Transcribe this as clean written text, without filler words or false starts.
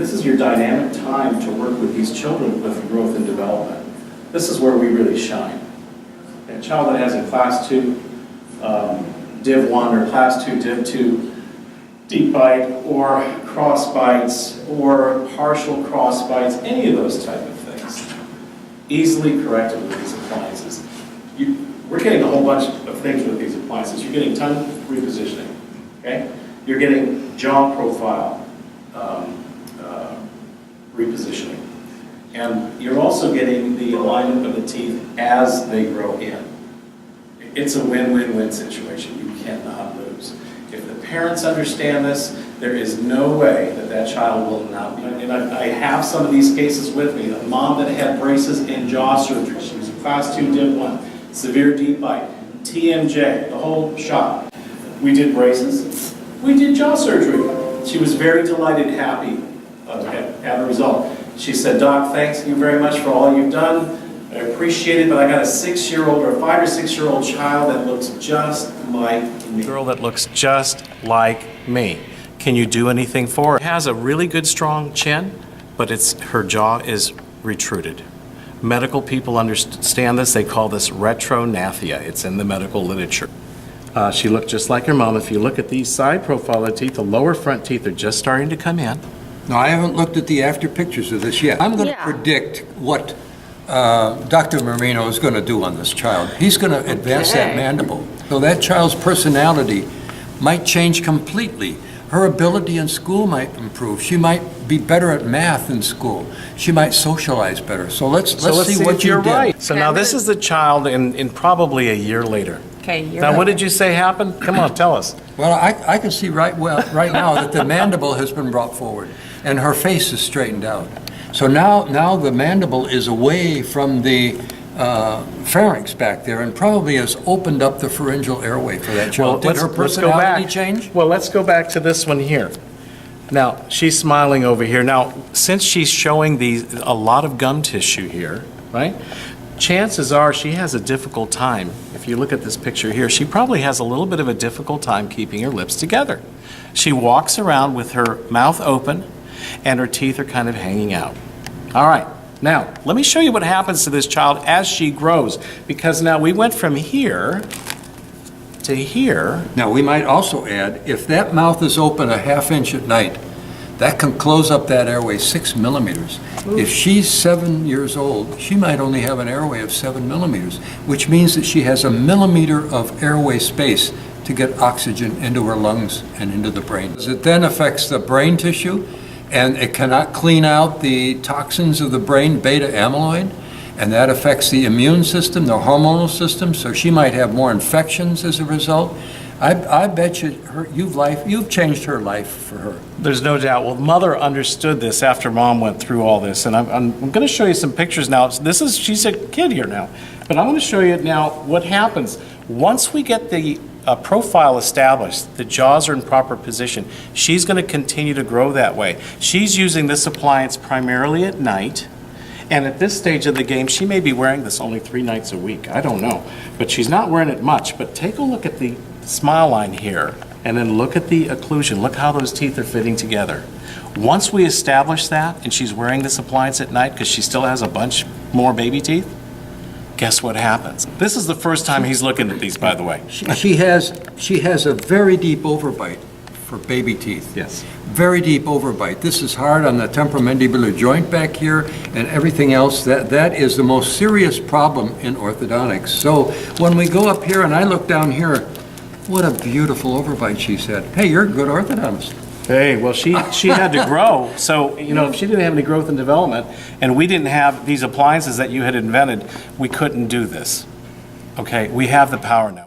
This is your dynamic time to work with these children with growth and development. This is where we really shine. A child that has a Class 2 Div 1 or Class 2 Div 2 deep bite or cross bites or partial cross bites, any of those type of things, easily corrected with these appliances. We're getting a whole bunch of things with these appliances. You're getting tongue repositioning, okay? You're getting jaw profile repositioning. And you're also getting the alignment of the teeth as they grow in. It's a win-win-win situation. You cannot lose. If the parents understand this, there is no way that that child will not be. And I have some of these cases with me. A mom that had braces and jaw surgery. She was a Class 2 Div 1, severe deep bite, TMJ, the whole shot. We did braces. We did jaw surgery. She was very delighted and happy at the result. She said, "Doc, thanks you very much for all you've done. I appreciate it, but I got a 6-year-old or a 5 or 6-year-old child that looks just like me." Girl that looks just like me. Can you do anything for her? She has a really good strong chin, but her jaw is retruded. Medical people understand this. They call this retrognathia. It's in the medical literature. She looked just like her mom. If you look at these side profile of teeth, the lower front teeth are just starting to come in. Now, I haven't looked at the after pictures of this yet. I'm going to predict what Dr. Marino is going to do on this child. He's going to advance that mandible. So that child's personality might change completely. Her ability in school might improve. She might be better at math in school. She might socialize better. So let's see what you did. Right. So now this is the child in probably a year later. Okay, now what did you say happened? Come on, tell us. Well, I can see right now that the mandible has been brought forward and her face is straightened out. So now the mandible is away from the pharynx back there and probably has opened up the pharyngeal airway for that child. Did her personality change? Well, let's go back to this one here. Now, she's smiling over here. Now, since she's showing a lot of gum tissue here, right? Chances are she has a difficult time. If you look at this picture here, she probably has a little bit of a difficult time keeping her lips together. She walks around with her mouth open and her teeth are kind of hanging out. All right, now let me show you what happens to this child as she grows, because now we went from here to here. Now we might also add, if that mouth is open a ½ inch at night, that can close up that airway 6 millimeters. Ooh. If she's 7 years old, she might only have an airway of 7 millimeters, which means that she has 1 millimeter of airway space to get oxygen into her lungs and into the brain. It then affects the brain tissue, and it cannot clean out the toxins of the brain, beta amyloid, and that affects the immune system, the hormonal system, so she might have more infections as a result. I bet you've changed her life for her. There's no doubt. Well, mother understood this after mom went through all this, and I'm going to show you some pictures now. She's a kid here now, but I want to show you now what happens once we get the profile established. The jaws are in proper position. She's going to continue to grow that way. She's using this appliance primarily at night. And at this stage of the game, she may be wearing this only 3 nights a week. I don't know. But she's not wearing it much. But take a look at the smile line here, and then look at the occlusion. Look how those teeth are fitting together. Once we establish that, and she's wearing this appliance at night because she still has a bunch more baby teeth, guess what happens? This is the first time he's looking at these, by the way. She has a very deep overbite for baby teeth. Yes. Very deep overbite. This is hard on the temporomandibular joint back here and everything else. That is the most serious problem in orthodontics. So when we go up here and I look down here, what a beautiful overbite she said. Hey, you're a good orthodontist. Hey, well, she had to grow. So, if she didn't have any growth and development and we didn't have these appliances that you had invented, we couldn't do this. Okay, we have the power now.